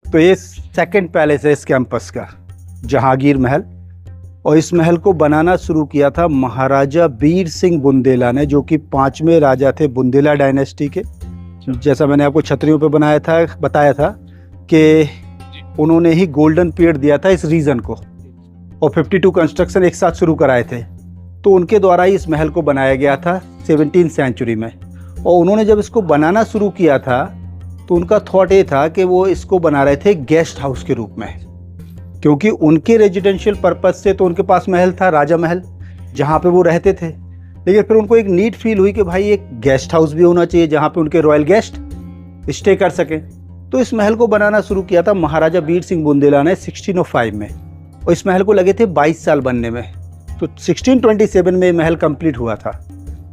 तो ये second palace है इस कैंपस का, जहांगीर महल। और इस महल को बनाना शुरू किया था महाराजा बीर सिंह बुंदेला ने, जो कि 5वें राजा थे बुंदेला डायनेस्टी के। जैसा मैंने आपको छतरियों पे बताया था कि उन्होंने ही गोल्डन पीरियड दिया था इस रीजन को, और 52 कंस्ट्रक्शन एक साथ शुरू कराए थे। तो उनके द्वारा ही इस महल को बनाया गया था 17th सेंचुरी में। और उन्होंने जब इसको बनाना शुरू किया था तो उनका थॉट ये था कि वो इसको बना रहे थे गेस्ट हाउस के रूप में, क्योंकि उनके रेजिडेंशियल पर्पज से तो उनके पास महल था, राजा महल, जहाँ पे वो रहते थे। लेकिन फिर उनको एक नीड फील हुई कि भाई एक गेस्ट हाउस भी होना चाहिए जहाँ पे उनके रॉयल गेस्ट स्टे कर सकें। तो इस महल को बनाना शुरू किया था महाराजा बीर सिंह बुंदेला ने 1605 में, और इस महल को लगे थे 22 साल बनने में। तो 1627 में महल कंप्लीट हुआ था।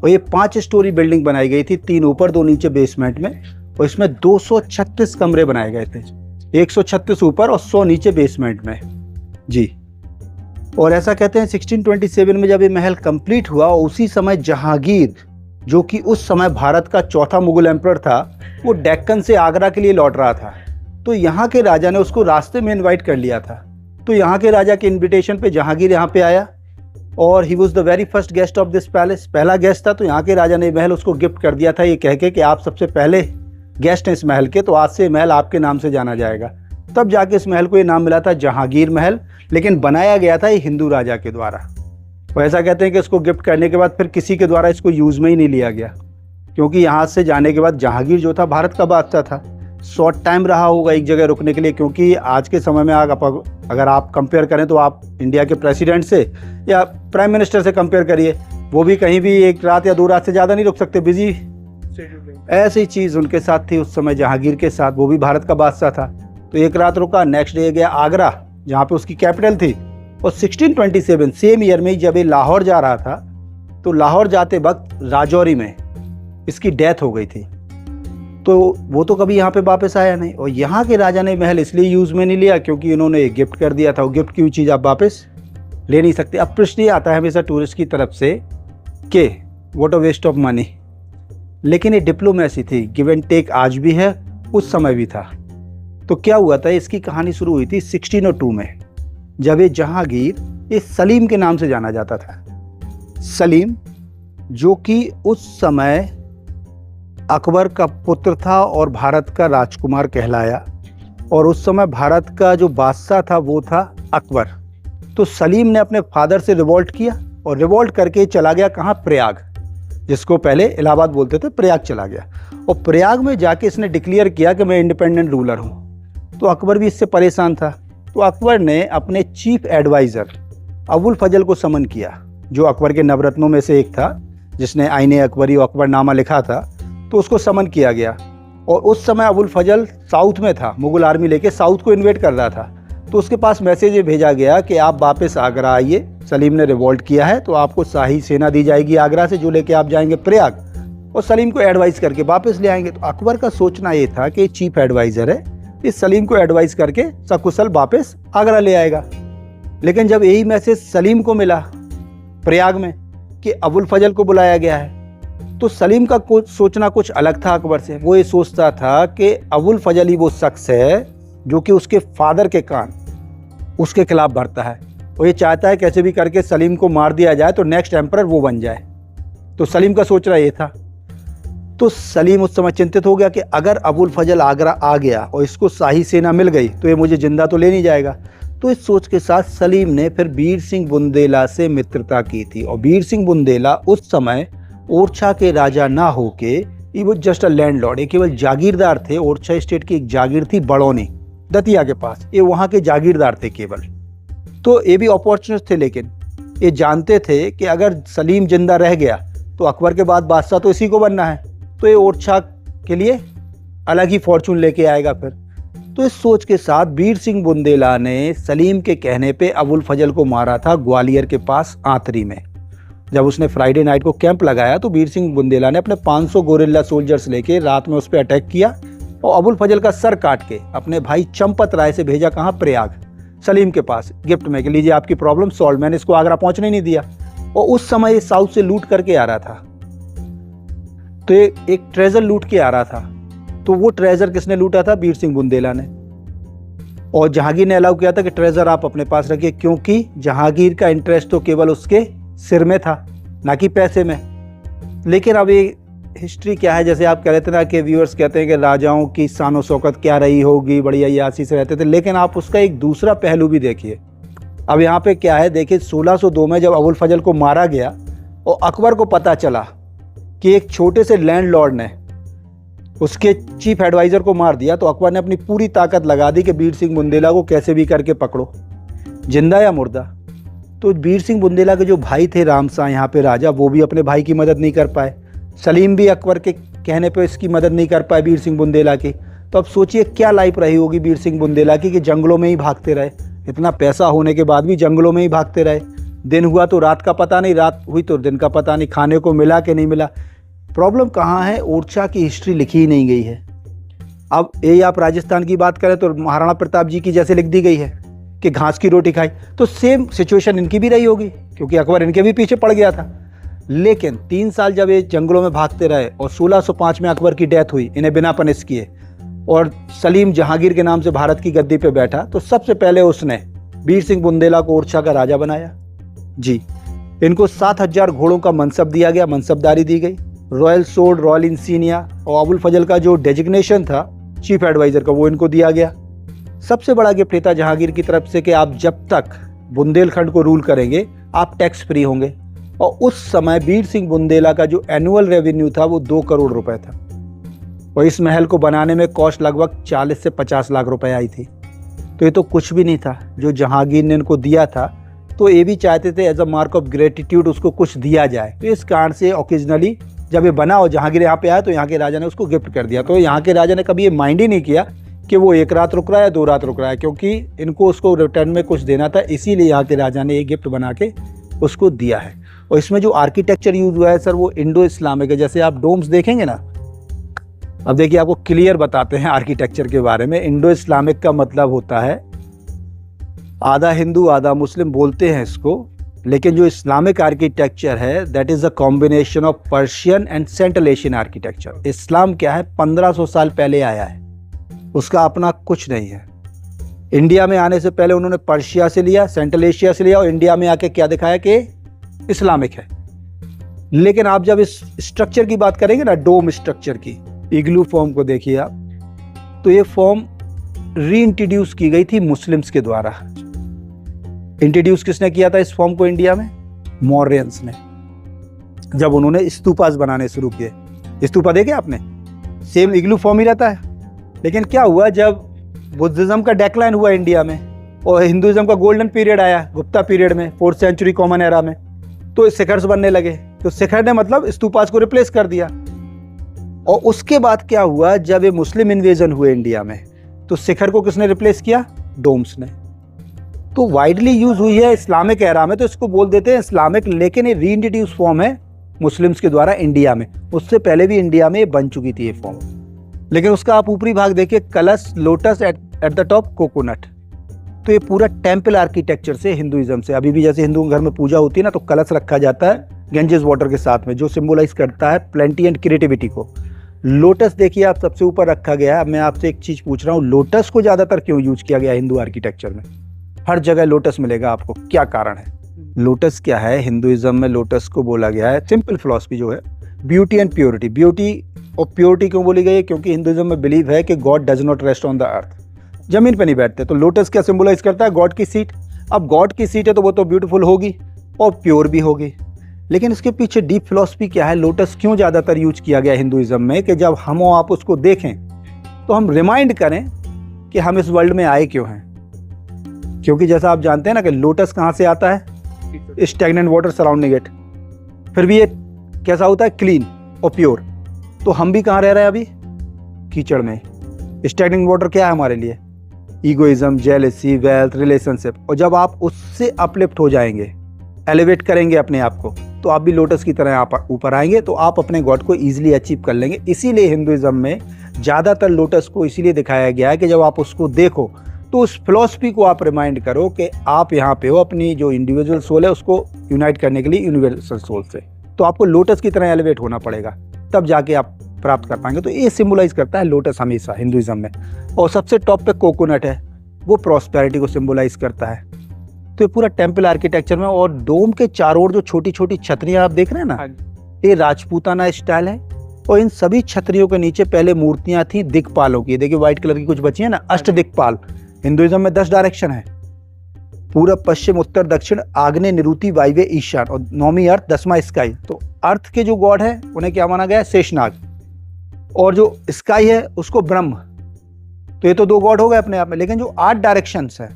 और ये 5 स्टोरी बिल्डिंग बनाई गई थी, 3 ऊपर 2 नीचे बेसमेंट में। और इसमें 236 कमरे बनाए गए थे, 136 ऊपर और 100 नीचे बेसमेंट में जी। और ऐसा कहते हैं 1627 में जब ये महल कंप्लीट हुआ, उसी समय जहांगीर, जो कि उस समय भारत का चौथा मुगल एम्परर था, वो डेक्कन से आगरा के लिए लौट रहा था। तो यहाँ के राजा ने उसको रास्ते में इनवाइट कर लिया था। तो यहाँ के राजा के इनविटेशन पे जहांगीर यहाँ पे आया, और he was the very first guest of this palace, पहला गेस्ट था। तो यहाँ के राजा ने महल उसको गिफ्ट कर दिया था, ये कह के कि आप सबसे पहले गेस्ट हैं इस महल के, तो आज से महल आपके नाम से जाना जाएगा। तब जाके इस महल को ये नाम मिला था जहांगीर महल, लेकिन बनाया गया था ये हिंदू राजा के द्वारा। और ऐसा कहते हैं कि इसको गिफ्ट करने के बाद फिर किसी के द्वारा इसको यूज़ में ही नहीं लिया गया, क्योंकि यहाँ से जाने के बाद जहांगीर जो था भारत का बादशाह था, शॉर्ट टाइम रहा होगा एक जगह रुकने के लिए। क्योंकि आज के समय में अगर आप कंपेयर करें तो आप इंडिया के प्रेसिडेंट से या प्राइम मिनिस्टर से कंपेयर करिए, वो भी कहीं भी 1 रात या 2 रात से ज़्यादा नहीं रुक सकते, बिजी। ऐसी चीज़ उनके साथ थी उस समय जहांगीर के साथ, वो भी भारत का बादशाह था। तो 1 रात रुका, नेक्स्ट डे गया आगरा, जहाँ पे उसकी कैपिटल थी। और 1627 सेम ईयर में जब ये लाहौर जा रहा था, तो लाहौर जाते वक्त राजौरी में इसकी डेथ हो गई थी। तो वो तो कभी यहाँ पे वापस आया नहीं। और यहाँ के राजा ने महल इसलिए यूज़ में नहीं लिया क्योंकि इन्होंने गिफ्ट कर दिया था। वो गिफ्ट की चीज़ आप वापस ले नहीं सकते। अब प्रश्न ये आता है हमेशा टूरिस्ट की तरफ से कि what a waste of money, लेकिन ये डिप्लोमेसी थी, गिव एंड टेक आज भी है, उस समय भी था। तो क्या हुआ था, इसकी कहानी शुरू हुई थी 1602 में, जब ये जहांगीर इस सलीम के नाम से जाना जाता था। सलीम जो कि उस समय अकबर का पुत्र था और भारत का राजकुमार कहलाया, और उस समय भारत का जो बादशाह था वो था अकबर। तो सलीम ने अपने फादर से रिवोल्ट किया, और रिवोल्ट करके चला गया कहाँ, प्रयाग, जिसको पहले इलाहाबाद बोलते थे, प्रयाग चला गया। और प्रयाग में जाके इसने डिक्लेयर किया कि मैं इंडिपेंडेंट रूलर हूँ। तो अकबर भी इससे परेशान था। तो अकबर ने अपने चीफ एडवाइज़र अबुल फजल को समन किया, जो अकबर के नवरत्नों में से एक था, जिसने आईने अकबरी और अकबरनामा लिखा था। तो उसको समन किया गया, और उस समय अबुल फजल साउथ में था, मुगल आर्मी लेके साउथ को इन्वेट कर रहा था। तो उसके पास मैसेज भेजा गया कि आप वापस आगरा आइए, सलीम ने रिवोल्ट किया है, तो आपको शाही सेना दी जाएगी आगरा से, जो लेके आप जाएंगे प्रयाग, और सलीम को एडवाइस करके वापस ले आएंगे। तो अकबर का सोचना ये था कि चीफ एडवाइज़र है, इस सलीम को एडवाइस करके सकुशल वापस आगरा ले आएगा। लेकिन जब यही मैसेज सलीम को मिला प्रयाग में कि अबुल फजल को बुलाया गया है, तो सलीम का सोचना कुछ अलग था अकबर से। वो ये सोचता था कि अबुल फजल ही वो शख्स है जो कि उसके फादर के कान उसके खिलाफ भरता है, वो ये चाहता है कैसे भी करके सलीम को मार दिया जाए तो नेक्स्ट एम्परर वो बन जाए। तो सलीम का सोचना ये था। तो सलीम उस समय चिंतित हो गया कि अगर अबुल फजल आगरा आ गया और इसको शाही सेना मिल गई तो ये मुझे जिंदा तो ले नहीं जाएगा। तो इस सोच के साथ सलीम ने फिर बीर सिंह बुंदेला से मित्रता की थी। और बीर सिंह बुंदेला उस समय ओरछा के राजा ना होके, he was just a landlord, ये केवल जागीरदार थे। ओरछा स्टेट की एक जागीर थी बड़ौनी, दतिया के पास, ये वहाँ के जागीरदार थे केवल। तो ये भी अपॉर्चुनिस्ट थे, लेकिन ये जानते थे कि अगर सलीम जिंदा रह गया तो अकबर के बाद बादशाह तो इसी को बनना है, तो ये ओरछा के लिए अलग ही फॉर्चून लेके आएगा फिर। तो इस सोच के साथ बीर सिंह बुंदेला ने सलीम के कहने पे अबुल फजल को मारा था ग्वालियर के पास आंतरी में। जब उसने फ्राइडे नाइट को कैंप लगाया तो बीर सिंह बुंदेला ने अपने 500 गोरिल्ला सोल्जर्स लेके रात में उस पर अटैक किया और अबुल फजल का सर काट के अपने भाई चंपत राय से भेजा कहाँ, प्रयाग, सलीम के पास गिफ्ट में कि लीजिए आपकी प्रॉब्लम सॉल्व। मैंने इसको आगरा पहुंचने नहीं दिया। और उस समय ये साउथ से लूट करके आ रहा था, तो एक ट्रेजर लूट के आ रहा था। तो वो ट्रेजर किसने लूटा था? बीर सिंह बुंदेला ने। और जहांगीर ने अलाउ किया था कि ट्रेजर आप अपने पास रखिए, क्योंकि जहांगीर का इंटरेस्ट तो केवल उसके सिर में था, ना कि पैसे में। लेकिन अब ये हिस्ट्री क्या है, जैसे आप कह रहे थे ना कि व्यूअर्स कहते हैं कि राजाओं की शान शौकत क्या रही होगी, बड़ी अय्यासी से रहते थे, लेकिन आप उसका एक दूसरा पहलू भी देखिए। अब यहाँ पे क्या है, देखिए 1602 में जब अबुल फजल को मारा गया और अकबर को पता चला कि एक छोटे से लैंडलॉर्ड ने उसके चीफ एडवाइज़र को मार दिया, तो अकबर ने अपनी पूरी ताकत लगा दी कि बीर सिंह बुंदेला को कैसे भी करके पकड़ो, जिंदा या मुर्दा। तो बीर सिंह बुंदेला के जो भाई थे रामशाह यहाँ पे राजा, वो भी अपने भाई की मदद नहीं कर पाए। सलीम भी अकबर के कहने पे इसकी मदद नहीं कर पाए बीर सिंह बुंदेला की। तो अब सोचिए क्या लाइफ रही होगी बीर सिंह बुंदेला की, कि जंगलों में ही भागते रहे, इतना पैसा होने के बाद भी जंगलों में ही भागते रहे। दिन हुआ तो रात का पता नहीं, रात हुई तो दिन का पता नहीं, खाने को मिला कि नहीं मिला। प्रॉब्लम कहाँ है, ओरछा की हिस्ट्री लिखी ही नहीं गई है। अब ये आप राजस्थान की बात करें तो महाराणा प्रताप जी की जैसे लिख दी गई है कि घास की रोटी खाई, तो सेम सिचुएशन इनकी भी रही होगी, क्योंकि अकबर इनके भी पीछे पड़ गया था। लेकिन 3 साल जब ये जंगलों में भागते रहे और 1605 में अकबर की डेथ हुई इन्हें बिना पनिश किए, और सलीम जहांगीर के नाम से भारत की गद्दी पे बैठा, तो सबसे पहले उसने बीर सिंह बुंदेला को ओरछा का राजा बनाया। जी, इनको 7000 घोड़ों का मनसब दिया गया, मनसबदारी दी गई, रॉयल सोर्ड, रॉयल इंसिनिया, और अबुल फजल का जो डेजिग्नेशन था चीफ एडवाइज़र का वो इनको दिया गया। सबसे बड़ा गिफ्ट था जहांगीर की तरफ से कि आप जब तक बुंदेलखंड को रूल करेंगे आप टैक्स फ्री होंगे। और उस समय बीर सिंह बुंदेला का जो एनुअल रेवेन्यू था वो 2 करोड़ रुपए था, और इस महल को बनाने में कॉस्ट लगभग 40 से 50 लाख रुपए आई थी। तो ये तो कुछ भी नहीं था जो जहांगीर ने इनको दिया था। तो ये भी चाहते थे as a mark of gratitude उसको कुछ दिया जाए। तो इस कारण से ओकेजनली जब ये बना और जहांगीर यहाँ पे आया तो यहाँ के राजा ने उसको गिफ्ट कर दिया। तो यहाँ के राजा ने कभी ये माइंड ही नहीं किया कि वो 1 रात रुक रहा है 2 रात रुक रहा है, क्योंकि इनको उसको रिटर्न में कुछ देना था, इसीलिए यहाँ के राजा ने ये गिफ्ट बना के उसको दिया है। और इसमें जो आर्किटेक्चर यूज हुआ है सर वो इंडो इस्लामिक है। जैसे आप डोम्स देखेंगे ना, अब देखिए आपको क्लियर बताते हैं आर्किटेक्चर के बारे में। इंडो इस्लामिक का मतलब होता है, आधा हिंदू आधा मुस्लिम बोलते हैं इसको, लेकिन जो इस्लामिक आर्किटेक्चर है that is a combination of Persian and Central Asian architecture. Islam क्या है 1500 साल पहले आया है, उसका अपना कुछ नहीं है। इंडिया में आने से पहले उन्होंने पर्शिया से लिया, सेंट्रल एशिया से लिया, और इंडिया में आके क्या दिखाया कि इस्लामिक है। लेकिन आप जब इस स्ट्रक्चर की बात करेंगे ना, डोम स्ट्रक्चर की, इग्लू फॉर्म को देखिए आप, तो ये फॉर्म री इंट्रोड्यूस की गई थी मुस्लिम्स के द्वारा। इंट्रोड्यूस किसने किया था इस फॉर्म को इंडिया में? मौर्यंस ने, जब उन्होंने स्तूपास बनाने शुरू किए। स्तूपा देखे आपने, सेम इग्लू फॉर्म ही रहता है। लेकिन क्या हुआ, जब बुद्धिज्म का डेक्लाइन हुआ इंडिया में और हिंदुइज्म का गोल्डन पीरियड आया गुप्ता पीरियड में, 4th सेंचुरी कॉमन एरा में, तो शिखर्स बनने लगे। तो शिखर ने मतलब स्तूपास को रिप्लेस कर दिया। और उसके बाद क्या हुआ, जब ये मुस्लिम इन्वेजन हुए इंडिया में, तो शिखर को किसने रिप्लेस किया? डोम्स ने। तो वाइडली यूज हुई है इस्लामिक एरा में, तो इसको बोल देते हैं इस्लामिक, लेकिन ये री इंट्रोड्यूस फॉर्म है मुस्लिम्स के द्वारा इंडिया में। उससे पहले भी इंडिया में बन चुकी थी ये फॉर्म। लेकिन उसका आप ऊपरी भाग देखिए, कलश, lotus, at the top coconut. तो ये पूरा टेम्पल आर्किटेक्चर से, हिंदुइज्म से। अभी भी जैसे हिंदू घर में पूजा होती है ना, तो कलश रखा जाता है गेंजेस वाटर के साथ में, जो सिंबलाइज करता है प्लेंटी एंड क्रिएटिविटी को। लोटस देखिए आप सबसे ऊपर रखा गया है। मैं आपसे एक चीज पूछ रहा हूँ, लोटस को ज्यादातर क्यों यूज किया गया हिंदू आर्किटेक्चर में? हर जगह लोटस मिलेगा आपको, क्या कारण है? लोटस क्या है, हिंदुइज्म में लोटस को बोला गया है, सिंपल फिलॉसफी जो है, ब्यूटी एंड प्योरिटी। ब्यूटी और प्योरिटी क्यों बोली गई है? क्योंकि हिंदुइज्म में बिलीव है कि God does not rest on the earth, जमीन पे नहीं बैठते। तो लोटस क्या सिंबलाइज करता है? गॉड की सीट। अब गॉड की सीट है तो वो तो ब्यूटीफुल होगी और प्योर भी होगी। लेकिन इसके पीछे डीप फिलॉसफी क्या है? लोटस क्यों ज़्यादातर यूज किया गया हिंदुइज्म में, कि जब हम और आप उसको देखें तो हम रिमाइंड करें कि हम इस वर्ल्ड में आए क्यों हैं। क्योंकि जैसा आप जानते हैं ना कि लोटस कहाँ से आता है? Stagnant water surrounding it. फिर भी ये कैसा होता है? क्लीन और प्योर। तो हम भी कहाँ रह रहे हैं अभी? कीचड़ में। स्टैग्नेंट वाटर क्या है हमारे लिए? Egoism, jealousy, wealth, relationship. और जब आप उससे अपलिफ्ट हो जाएंगे, एलिवेट करेंगे अपने आप को, तो आप भी लोटस की तरह आप ऊपर आएंगे, तो आप अपने गॉड को ईजिली अचीव कर लेंगे। इसीलिए हिंदुइज्म में ज़्यादातर लोटस को इसीलिए दिखाया गया है कि जब आप उसको देखो तो उस फिलॉसफी को आप रिमाइंड करो कि आप यहाँ पे हो अपनी जो इंडिविजुअल सोल है उसको यूनाइट करने के लिए यूनिवर्सल सोल से। तो आपको लोटस की तरह एलिवेट होना पड़ेगा, तब जाके आप प्राप्त कर पाएंगे। तो ये सिंबलाइज करता है लोटस हमेशा हिंदुइज्म में। और सबसे टॉप पे कोकोनट है। वो प्रॉस्पेरिटी को सिंबलाइज करता है। तो ये पूरा टेम्पल आर्किटेक्चर में, और डोम के चारों ओर जो छोटी छोटी छतरियां आप देख रहे हैं ना, ये राजपूताना स्टाइल है। और इन सभी छतरियों के नीचे पहले मूर्तियां थी दिक्पालों की। देखिए व्हाइट कलर की कुछ बची है ना, अष्ट दिक्पाल। हिंदुइज्म में 10 डायरेक्शन है, पूरब, पश्चिम, उत्तर, दक्षिण, आग्नेय, निरुति, वायव्य, ईशान, और 9वीं अर्थ, 10वां स्काई। तो अर्थ के जो गॉड है उन्हें क्या माना गया है? शेषनाग। और जो स्काई है उसको ब्रह्म। तो ये तो 2 गॉड हो गए अपने आप में, लेकिन जो 8 डायरेक्शंस हैं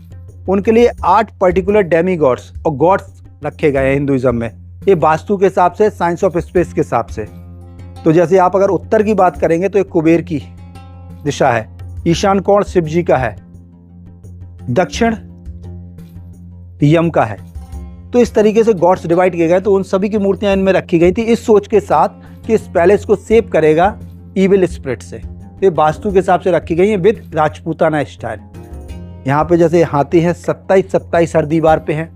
उनके लिए 8 पर्टिकुलर डेमी गॉड्स और गॉड्स रखे गए हैं हिंदुइज्म में। ये वास्तु के हिसाब से, साइंस ऑफ स्पेस के हिसाब से। तो जैसे आप अगर उत्तर की बात करेंगे तो एक कुबेर की दिशा है, ईशान कोण शिव जी का है, दक्षिण यम का है। तो इस तरीके से गॉड्स डिवाइड किए गए। तो उन सभी की मूर्तियां इनमें रखी गई थी इस सोच के साथ कि इस पैलेस को सेव करेगा इविल स्पिरिट से। ये वास्तु के हिसाब से रखी गई है विद राजपूताना स्टाइल। यहाँ पे जैसे हाथी है, 27 हर दीवार पे है।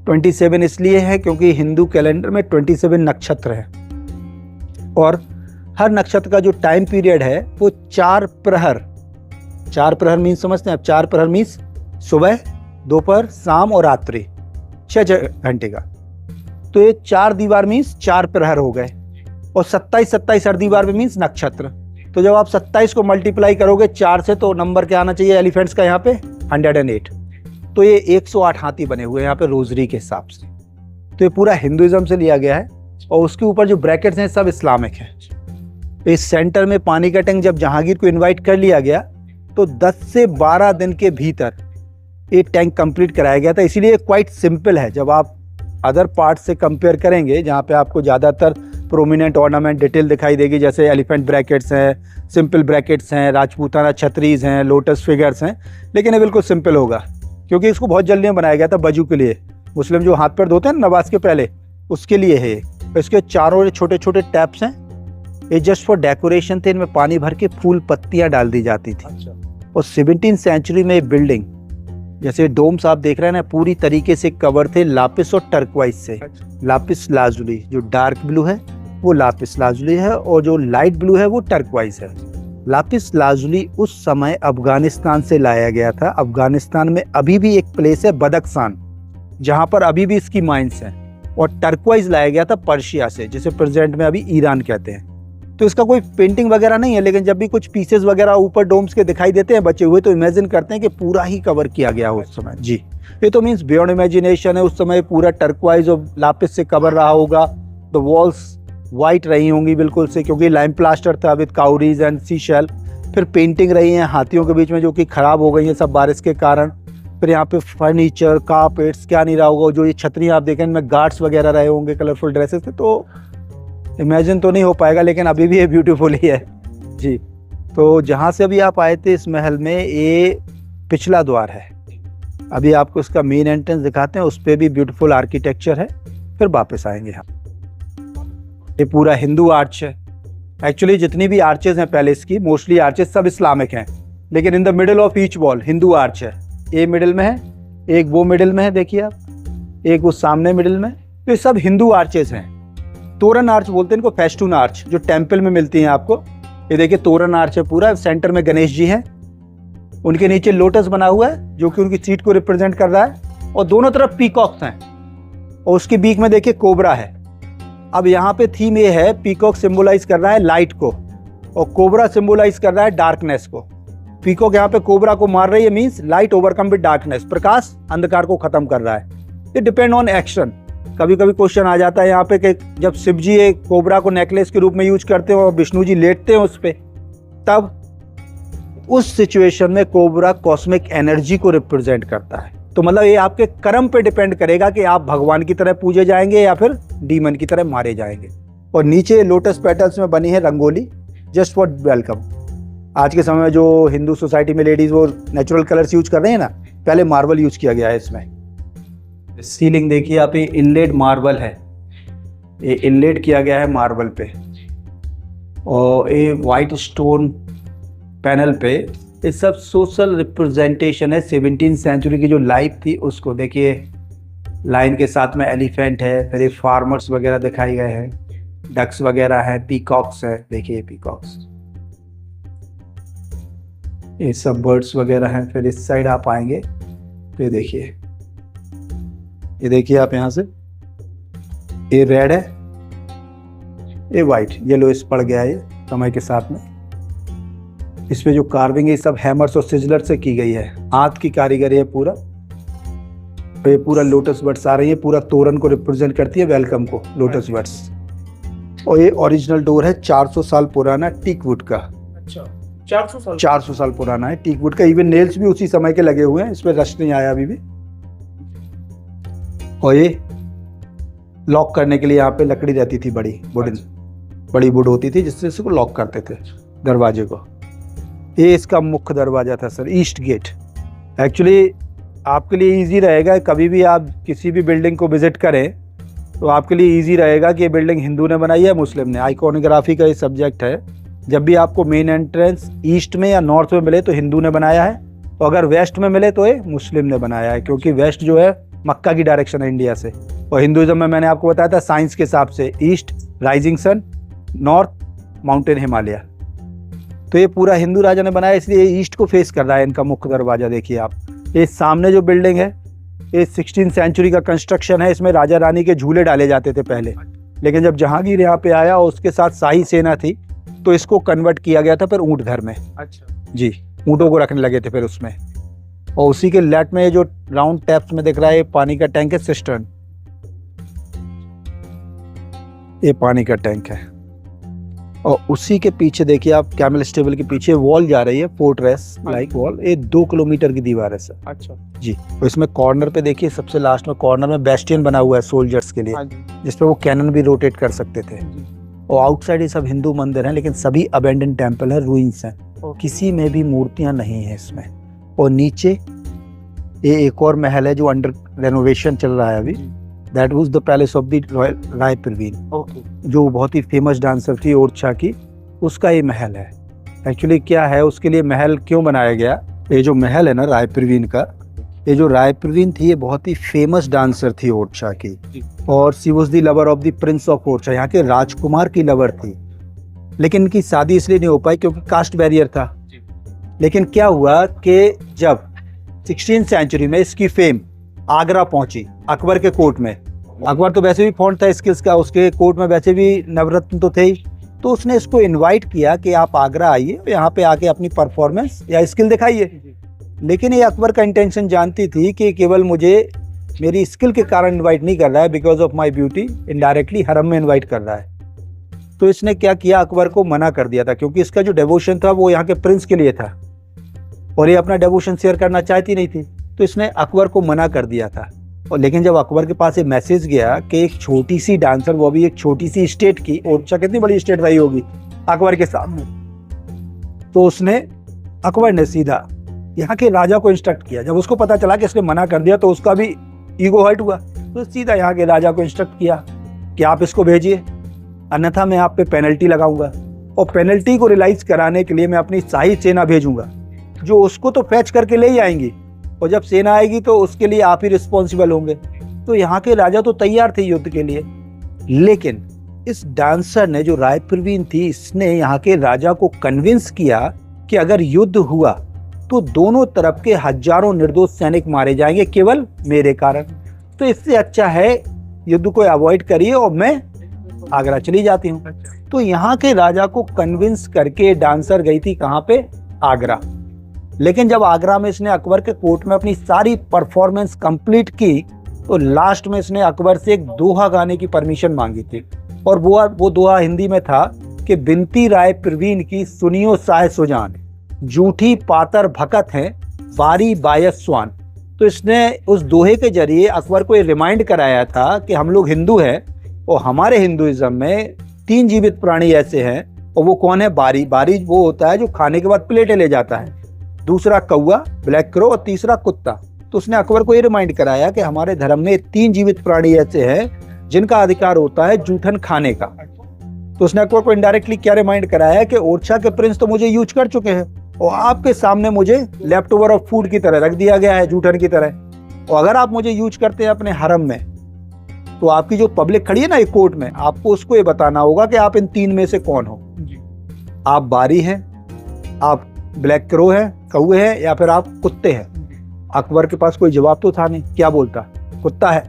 27 इसलिए है क्योंकि हिंदू कैलेंडर में 27 नक्षत्र है, और हर नक्षत्र का जो टाइम पीरियड है वो 4 प्रहर। 4 प्रहर मीन्स समझते हैं आप? 4 प्रहर मीन्स सुबह, दोपहर, शाम और रात्रि, 6 घंटे का। तो ये 4 दीवार मीन्स 4 प्रहर हो गए, और 27 हर दीवार पे मीन्स नक्षत्र। तो जब आप 27 को मल्टीप्लाई करोगे 4 से तो नंबर क्या आना चाहिए एलिफेंट्स का? यहाँ पे 108। तो ये 108 हाथी बने हुए हैं यहाँ पे रोजरी के हिसाब से। तो ये पूरा हिंदुइज्म से लिया गया है, और उसके ऊपर जो ब्रैकेट्स हैं सब इस्लामिक है। इस सेंटर में पानी का टैंक जब जहांगीर को इनवाइट कर लिया गया तो 10 से 12 दिन के भीतर ये टैंक कंप्लीट कराया गया था। इसीलिए क्वाइट सिंपल है। जब आप अदर पार्ट से कंपेयर करेंगे जहाँ पे आपको ज़्यादातर प्रोमिनेंट ऑर्नामेंट डिटेल दिखाई देगी, जैसे एलिफेंट ब्रैकेट्स हैं, सिंपल ब्रैकेट्स हैं, राजपूताना छतरीज हैं, लोटस फिगर्स हैं, लेकिन ये बिल्कुल सिंपल होगा क्योंकि इसको बहुत जल्दी में बनाया गया था वजू के लिए। मुस्लिम जो हाथ पैर धोते हैं नमाज के पहले, उसके लिए है। इसके चारों छोटे छोटे टैप्स हैं, ये जस्ट फॉर डेकोरेशन थे। इनमें पानी भर के फूल पत्तियां डाल दी जाती थी। और 17वीं सेंचुरी में ये बिल्डिंग, जैसे डोम्स आप देख रहे हैं ना, पूरी तरीके से कवर थे लापिस और टर्कवाइज से। लापिस लाजुली, जो डार्क ब्लू है वो लापिस लाजुली है, और जो लाइट ब्लू है वो टर्कवाइज है। लापिस लाजुली उस समय अफगानिस्तान से लाया गया था। अफगानिस्तान में अभी भी एक प्लेस है बदख्शान, जहाँ पर अभी भी इसकी माइंस हैं। और टर्कवाइज लाया गया था पर्शिया से, जिसे प्रेजेंट में अभी ईरान कहते हैं। तो इसका कोई पेंटिंग वगैरह नहीं है, लेकिन जब भी कुछ पीसेस वगैरह ऊपर डोम्स के दिखाई देते हैं बचे हुए, तो इमेजिन करते हैं कि पूरा ही कवर किया गया हो उस समय। जी, ये तो मीन्स बियॉन्ड इमेजिनेशन है। उस समय पूरा टर्कवाइज और लापिस से कवर रहा होगा। द वॉल्स वाइट रही होंगी बिल्कुल से, क्योंकि लाइम प्लास्टर था विद काउरीज एंड सी शेल। फिर पेंटिंग रही है हाथियों के बीच में, जो कि खराब हो गई है सब बारिश के कारण। फिर यहाँ पे फर्नीचर, कारपेट्स, क्या नहीं रहा होगा। जो ये छतरियाँ आप देखें, इनमें गार्ड्स वगैरह रहे होंगे, कलरफुल ड्रेसेस थे। तो इमेजिन तो नहीं हो पाएगा, लेकिन अभी भी ये ब्यूटीफुल ही है। जी, तो जहाँ से अभी आप आए थे इस महल में, ये पिछला द्वार है। अभी आपको इसका मेन एंट्रेंस दिखाते हैं, उस पर भी ब्यूटीफुल आर्किटेक्चर है, फिर वापस आएंगे हम। ये पूरा हिंदू आर्च है। एक्चुअली जितनी भी आर्चेज हैं पैलेस की, मोस्टली आर्चेज सब इस्लामिक हैं, लेकिन in the middle of each wall Hindu arch है। ये मिडिल में है, एक वो मिडिल में है, देखिए आप, एक वो सामने मिडिल में। तो ये सब हिंदू आर्चेज हैं। तोरण आर्च बोलते हैं इनको, फेस्टून आर्च, जो टेम्पल में मिलती हैं आपको। ये देखिए तोरण आर्च है पूरा। सेंटर में गणेश जी हैं, उनके नीचे लोटस बना हुआ है जो कि उनकी सीट को रिप्रेजेंट कर रहा है, और दोनों तरफ पीकॉक्स हैं, और उसके बीच में देखिए कोबरा है। अब यहाँ पे थीम ये है, पीकॉक सिंबलाइज कर रहा है लाइट को, और कोबरा सिंबलाइज कर रहा है डार्कनेस को। पीकॉक यहाँ पे कोबरा को मार रही है, means light overcome with darkness, प्रकाश अंधकार को खत्म कर रहा है। ये डिपेंड ऑन एक्शन। कभी कभी क्वेश्चन आ जाता है यहाँ पे कि जब शिव जी एक कोबरा को नेकलेस के रूप में यूज करते हो और विष्णु जी लेटते हैं उस पे, तब उस सिचुएशन में कोबरा कॉस्मिक एनर्जी को रिप्रेजेंट करता है। तो मतलब ये आपके कर्म पे डिपेंड करेगा कि आप भगवान की तरह पूजे जाएंगे या फिर डीमन की तरह मारे जाएंगे। और नीचे लोटस पेटल्स में बनी है रंगोली, जस्ट फॉर वेलकम। आज के समय में जो हिंदू सोसाइटी में लेडीज वो नेचुरल कलर्स यूज कर रहे हैं ना, पहले मार्बल यूज किया गया है इसमें। सीलिंग देखिए आप, ये इनलेड मार्बल है, ये इनलेड किया गया है मार्बल पे, और ये वाइट स्टोन पैनल पे ये सब सोशल रिप्रेजेंटेशन है 17वीं सेंचुरी की जो लाइफ थी उसको। देखिए लाइन के साथ में एलिफेंट है, फिर ये फार्मर्स वगैरह दिखाए गए हैं, डक्स वगैरह है, पीकॉक्स है। देखिए पीकॉक्स, ये सब बर्ड्स वगैरह हैं। फिर इस साइड आप आएंगे तो ये देखिए आप यहाँ से, ये रेड है, ये वाइट, येलो इस पड़ गया है ये समय के साथ में। इस पे जो कार्विंग है सब हैमर्स और सिजलर से की गई है, हाथ की कारीगरी है पूरा। तो ये पूरा लोटस बर्ड्स आ रही है, पूरा तोरण को रिप्रेजेंट करती है, वेलकम को, लोटस बर्ड्स। और ये ओरिजिनल डोर है, 400 साल पुराना टीक वुड का। अच्छा, 400 साल पुराना है टीक वुड का। इवन नेल्स भी उसी समय के लगे हुए हैं, इसमें रस्ट नहीं आया अभी भी। और ये लॉक करने के लिए यहाँ पे लकड़ी रहती थी, बड़ी वुडन, बड़ी वुड होती थी जिससे इसको लॉक करते थे दरवाजे को। ये इसका मुख्य दरवाजा था सर, ईस्ट गेट। एक्चुअली आपके लिए इजी रहेगा, कभी भी आप किसी भी बिल्डिंग को विजिट करें तो आपके लिए इजी रहेगा कि ये बिल्डिंग हिंदू ने बनाई है, मुस्लिम ने। आइकॉनोग्राफी का ये सब्जेक्ट है। जब भी आपको मेन एंट्रेंस ईस्ट में या नॉर्थ में मिले तो हिंदू ने बनाया है, तो अगर वेस्ट में मिले तो ये मुस्लिम ने बनाया है, क्योंकि वेस्ट जो है मक्का की डायरेक्शन है इंडिया से। और हिंदुइज्म में मैंने आपको बताया था साइंस के हिसाब से, east rising sun, north mountain Himalaya. तो ये पूरा हिंदू राजा ने बनाया, इसलिए ईस्ट को फेस कर रहा है इनका मुख्य दरवाजा। देखिए आप, ये सामने जो बिल्डिंग है ये 16th सेंचुरी का कंस्ट्रक्शन है। इसमें राजा रानी के झूले डाले जाते थे पहले, लेकिन जब जहांगीर यहाँ पे आया और उसके साथ शाही सेना थी तो इसको कन्वर्ट किया गया था फिर ऊँट घर में। अच्छा जी, ऊँटों को रखने लगे थे फिर उसमें। और उसी के लेफ्ट में ये जो राउंड टैप्स में दिख रहा है, ये पानी का टैंक है, सिस्टर्न। ये पानी का टैंक है। और उसी के पीछे देखिए आप, कैमल स्टेबल के पीछे वॉल जा रही है, फोर्ट्रेस लाइक वॉल। ये 2 किलोमीटर की दीवार है सर। अच्छा जी। तो इसमें कॉर्नर पे देखिए, सबसे लास्ट में कॉर्नर में बेस्टियन बना हुआ है सोल्जर्स के लिए, जिसपे वो कैनन भी रोटेट कर सकते थे। और आउटसाइड ये सब हिंदू मंदिर हैं, लेकिन सभी अबेंडन टेम्पल है, रूइंस हैं, किसी में भी मूर्तियां नहीं है इसमें। और नीचे ये एक और महल है जो अंडर रेनोवेशन चल रहा है अभी, that was the palace of the royal Rai Parveen, जो बहुत ही फेमस डांसर थी ओरछा की, उसका ये महल है। एक्चुअली क्या है, उसके लिए महल क्यों बनाया गया, ये जो महल है ना राय परवीन का, ये जो राय परवीन थी ये बहुत ही फेमस डांसर थी ओरछा की, और she was the lover of the Prince of Orchha, यहाँ के राजकुमार की लवर थी। लेकिन इनकी शादी इसलिए नहीं हो पाई क्योंकि कास्ट बैरियर था। लेकिन क्या हुआ कि जब 16th सेंचुरी में इसकी फेम आगरा पहुंची, अकबर के कोर्ट में, अकबर तो वैसे भी फॉन्ट था स्किल्स का, उसके कोर्ट में वैसे भी नवरत्न तो थे ही, तो उसने इसको इनवाइट किया कि आप आगरा आइए, यहाँ पे आके अपनी परफॉर्मेंस या स्किल दिखाइए। लेकिन ये अकबर का इंटेंशन जानती थी कि केवल मुझे मेरी स्किल के कारण इनवाइट नहीं कर रहा है, because of my beauty, indirectly हरम में इन्वाइट कर रहा है। तो इसने क्या किया, अकबर को मना कर दिया था, क्योंकि इसका जो डेवोशन था वो यहाँ के प्रिंस के लिए था और ये अपना डेवोशन शेयर करना चाहती नहीं थी, तो इसने अकबर को मना कर दिया था। और लेकिन जब अकबर के पास ये मैसेज गया कि एक छोटी सी डांसर, वो भी एक छोटी सी स्टेट की, ओरछा कितनी बड़ी स्टेट रही होगी अकबर के सामने, तो उसने, अकबर ने सीधा यहाँ के राजा को इंस्ट्रक्ट किया। जब उसको पता चला कि इसने मना कर दिया तो उसका भी ईगो हर्ट हुआ, तो सीधा यहाँ के राजा को इंस्ट्रक्ट किया कि आप इसको भेजिए, अन्यथा मैं आप पे पेनल्टी लगाऊंगा, और पेनल्टी को रियलाइज कराने के लिए मैं अपनी शाही सेना भेजूंगा, जो उसको तो फैच करके ले ही आएंगी, और जब सेना आएगी तो उसके लिए आप ही रिस्पॉन्सिबल होंगे। तो यहाँ के राजा तो तैयार थे युद्ध के लिए, लेकिन इस डांसर ने, जो राय परवीन थी, इसने यहाँ के राजा को कन्विंस किया कि अगर युद्ध हुआ तो दोनों तरफ के हजारों निर्दोष सैनिक मारे जाएंगे केवल मेरे कारण, तो इससे अच्छा है युद्ध को अवॉइड करिए और मैं आगरा चली जाती हूँ। तो यहाँ के राजा को कन्विंस करके डांसर गई थी कहाँ पे, आगरा। लेकिन जब आगरा में इसने अकबर के कोर्ट में अपनी सारी परफॉर्मेंस कंप्लीट की, तो लास्ट में इसने अकबर से एक दोहा गाने की परमिशन मांगी थी, और वो दोहा हिंदी में था कि बिनती राय परवीन की सुनियो साय सुजान, जूठी पातर भकत हैं बारी बायस स्वान। तो इसने उस दोहे के जरिए अकबर को ये रिमाइंड कराया था कि हम लोग हिंदू हैं, और हमारे हिंदुइज्म में 3 जीवित प्राणी ऐसे हैं, और वो कौन है, बारी। बारी वो होता है जो खाने के बाद प्लेटें ले जाता है, दूसरा कौवा ब्लैक क्रो, और तीसरा कुत्ता। तो उसने अकबर को ये रिमाइंड कराया कि हमारे धर्म में 3 जीवित प्राणी ऐसे हैं जिनका अधिकार होता है जूठन खाने का। तो उसने अकबर को इनडायरेक्टली क्या रिमाइंड कराया कि ओरछा के प्रिंस तो मुझे यूज कर चुके हैं, और आपके सामने मुझे लेफ्ट ओवर ऑफ फूड की तरह रख दिया गया है, जूठन की तरह। और अगर आप मुझे यूज करते हैं अपने हरम में, तो आपकी जो पब्लिक खड़ी है ना एक कोर्ट में, आपको उसको ये बताना होगा कि आप इन 3 में से कौन हो। आप बारी हैं, आप ब्लैक क्रो हैं, कौवे हैं या फिर आप कुत्ते हैं। अकबर के पास कोई जवाब तो था नहीं, क्या बोलता, कुत्ता है।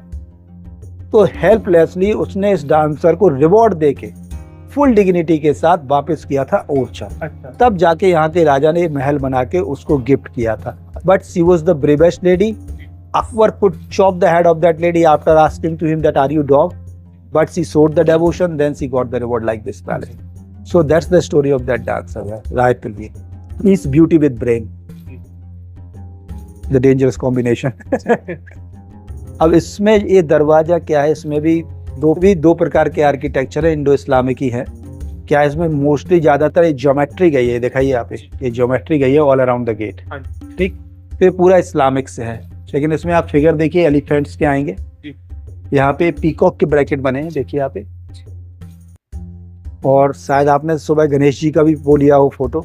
तो हेल्पलेसली उसने इस डांसर को रिवॉर्ड देके फुल डिग्निटी के साथ वापस किया था ओरछा। अच्छा। तब जाके यहाँ के राजा ने महल बना के उसको गिफ्ट किया था। But she was the bravest lady. Akbar could chop the head of that lady after asking to him that are you dog, but she showed the devotion, then she got the reward like this palace. So that's the story of that dancer, Rai Pilvi. He's beauty with brain, the dangerous combination. अब इसमें ये दरवाजा क्या है, इसमें भी दो प्रकार के आर्किटेक्चर है, इंडो इस्लामिक ही है। क्या इसमें मोस्टली ज्यादातर ये ज्योमेट्री गई है, दिखाइए यहाँ पे ये ज्योमेट्री गई है ऑल अराउंड द गेट, ठीक। तो ये पूरा इस्लामिक से है, लेकिन इसमें आप फिगर देखिए एलिफेंट्स के आएंगे, यहाँ पे पीकॉक के ब्रैकेट बने हैं, देखिए यहाँ पे। और शायद आपने सुबह गणेश जी का भी वो लिया हो फोटो।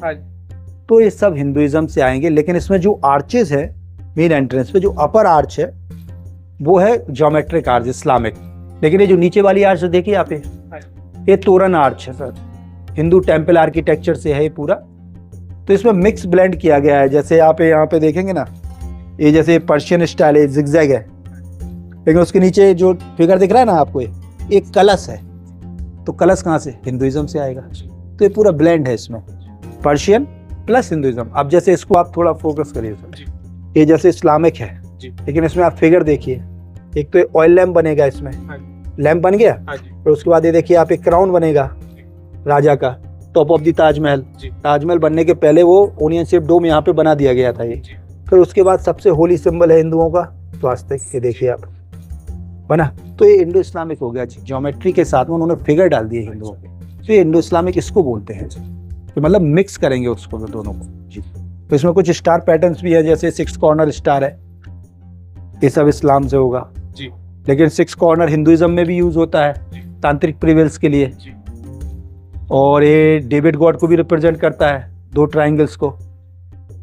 तो ये सब हिंदुइज्म से आएंगे, लेकिन इसमें जो आर्चेस है मेन एंट्रेंस पे, जो अपर आर्च है वो है ज्योमेट्रिक आर्च इस्लामिक। लेकिन ये जो नीचे वाली आर्च देखिए यहाँ पे, ये तोरण आर्च है सर, हिंदू टेम्पल आर्किटेक्चर से है ये पूरा। तो इसमें मिक्स ब्लेंड किया गया है, जैसे यहाँ पे देखेंगे ना, ये जैसे पर्शियन स्टाइल है, जिगजैग है, लेकिन उसके नीचे जो फिगर दिख रहा है ना आपको, ये एक कलश है। तो कलश कहाँ से, हिंदुइज्म से आएगा। तो ये पूरा ब्लेंड है इसमें, पर्शियन प्लस हिंदुइज्म। अब जैसे इसको आप थोड़ा फोकस करिए सर, ये जैसे इस्लामिक है, लेकिन इसमें आप फिगर देखिए, एक तो ऑयल लैम्प बनेगा इसमें, लैम्प बन गया, और उसके बाद ये देखिए आप एक क्राउन बनेगा राजा का, top of the Taj Mahal. Taj Mahal बनने के पहले वो ओनियन शेप डोम यहाँ पे बना दिया गया था ये। फिर उसके बाद सबसे होली सिंबल है हिंदुओं का स्वास्तिक, ये देखिए आप बना। तो ये इंडो इस्लामिक हो गया, ज्योमेट्री के साथ में उन्होंने फिगर डाल दिए हिंदुओं के। तो ये इंडो इस्लामिक इसको बोलते हैं, तो मतलब मिक्स करेंगे उसको दोनों को जी। तो इसमें कुछ स्टार पैटर्न्स भी है, जैसे 6 कॉर्नर स्टार है, ये सब इस्लाम से होगा जी। लेकिन 6 कॉर्नर हिंदुइज्म में भी यूज होता है तांत्रिक प्रिवेल्स के लिए। और ये डेविड गॉड को भी रिप्रेजेंट करता है, 2 ट्राइंगल्स को।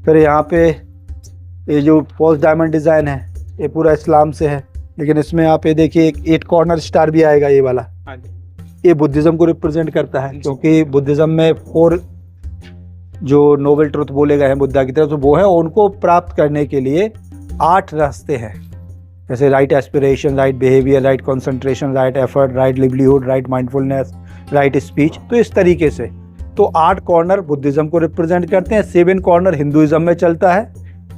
फिर यहाँ पे ये जो फॉल्स डायमंड डिजाइन है, ये पूरा इस्लाम से है, लेकिन इसमें आप ये देखिए एक 8 कॉर्नर स्टार भी आएगा ये वाला। ये बुद्धिज्म को रिप्रेजेंट करता है, क्योंकि बुद्धिज्म में 4 जो नोबल ट्रुथ बोले गए हैं बुद्धा की तरफ से, वो है उनको प्राप्त करने के लिए 8 रास्ते हैं, जैसे right aspiration, right behaviour, right concentration, right effort, right livelihood, right mindfulness, right speech. तो इस तरीके से तो 8 कॉर्नर बुद्धिज्म को रिप्रेजेंट करते हैं, 7 कॉर्नर हिंदुइज्म में चलता है,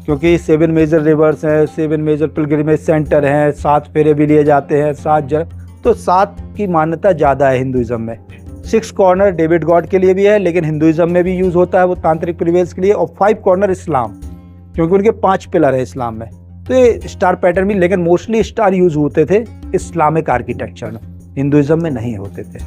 क्योंकि 7 मेजर रिवर्स हैं, 7 मेजर पिलग्रिमेज सेंटर हैं, 7 फेरे भी लिए जाते हैं, 7 तो 7 की मान्यता ज़्यादा है हिंदुइज्म में। 6 कॉर्नर डेविड गॉड के लिए भी है, लेकिन हिंदुइज्म में भी यूज़ होता है वो तांत्रिक प्रिवेल्स के लिए। और 5 कॉर्नर इस्लाम, क्योंकि उनके 5 पिलर है इस्लाम में। तो ये स्टार पैटर्न भी, लेकिन मोस्टली स्टार यूज़ होते थे इस्लामिक आर्किटेक्चर में, हिंदुइज्म में नहीं होते थे।